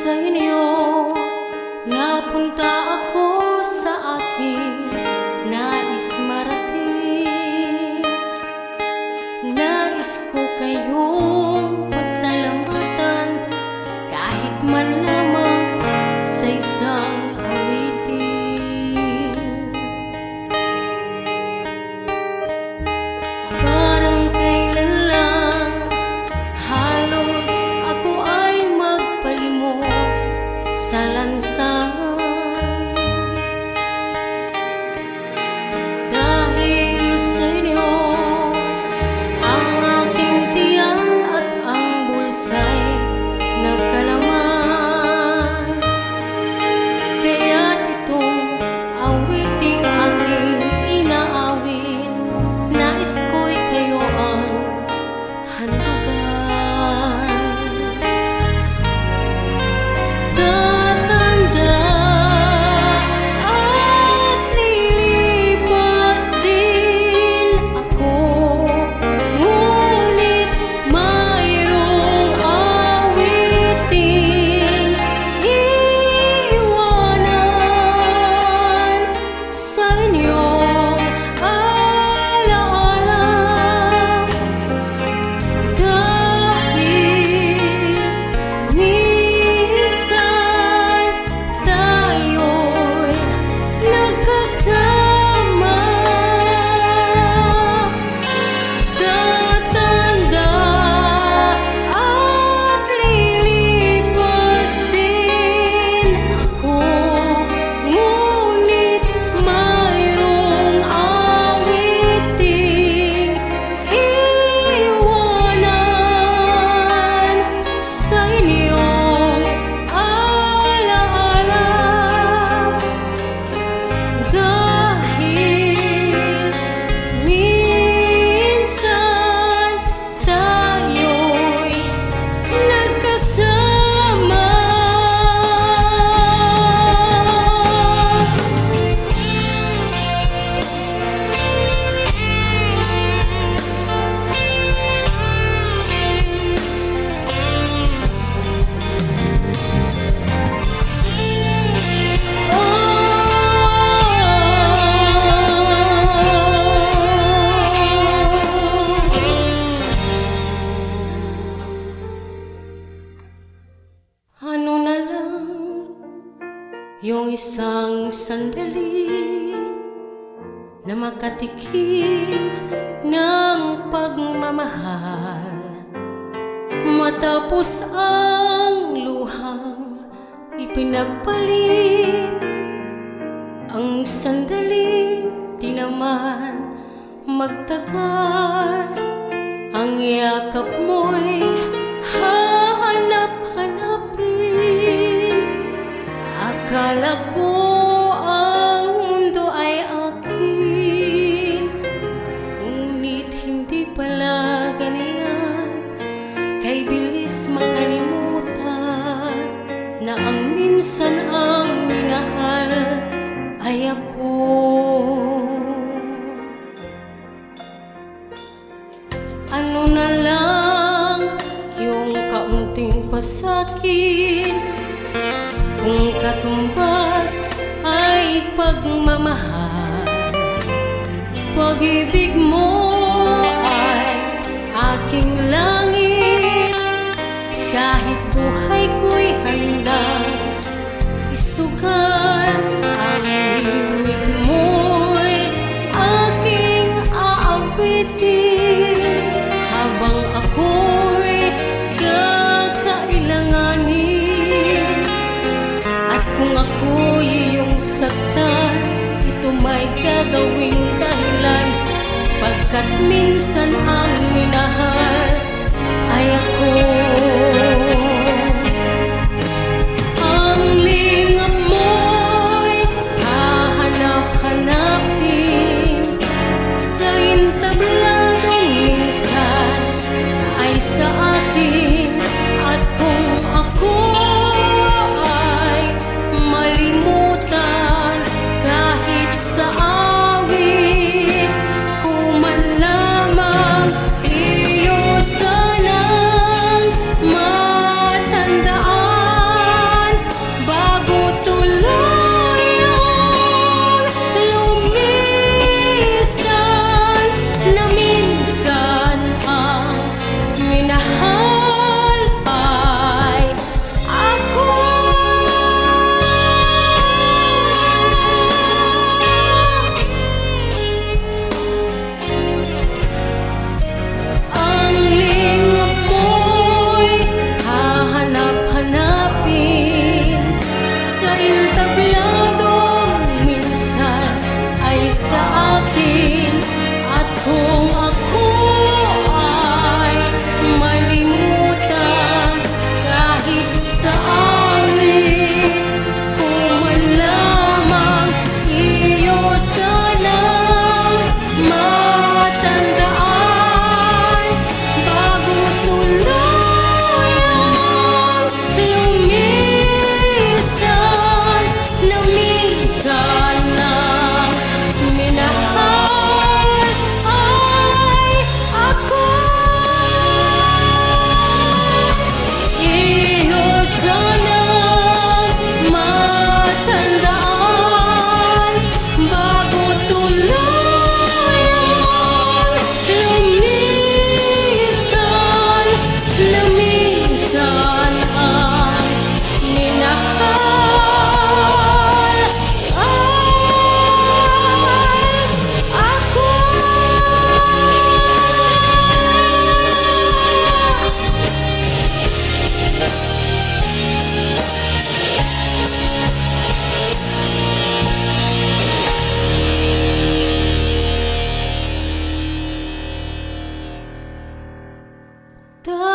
sa inyo, napunta ako sa aking nais marating. Nais ko kayong pasalamatan kahit man lamang sa isang awitin. Parang kailan lang halos ako ay magpalimos sa lansangan. Dahil sa inyo, ang aking tiyan at ang bulsa'y nagkalaman. Kaya't itong awiting aking inaawit, nais ko'y kayo ang handugan. Tatanda at lilipas din ako, ngunit mayroong awiting iiwanan sa inyong alaala. Dahil minsan tayo'y nagkasama, tatanda at lilipas din ako, ngunit mayroong awiting iiwanan sa inyong alaala. Dahil minsan tayo'y nagkasama. Ano na lang yung isang sandali na makatikim ng pagmamahal, matapos ang luhang ipinagpalit. Ang sandali di naman magtagal, ang yakap mo'y hahanap-hanapin. Akala ko ang mundo ay akin, ngunit hindi pala ganyan. Kay bilis makalimutan na ang minsan ang minahal ay ako. Ano na lang yung kaunting pasakit, kung katumbas ay pagmamahal. Pag-ibig mo ay aking langit, kahit buhay ko'y handang isugal. Ang himig mo'y aking aawitin, habang ako'y kakailanganin. At kung ako'y iyong saktan, ito may gagawing dahilan, pagkat minsan ang minahal ay ako. Ang lingap mo'y hahanap-hanapin sa intabladong minsan ay sa atin. At kung ako ay malimutan kahit sa awit, kung man lamang iyo tayo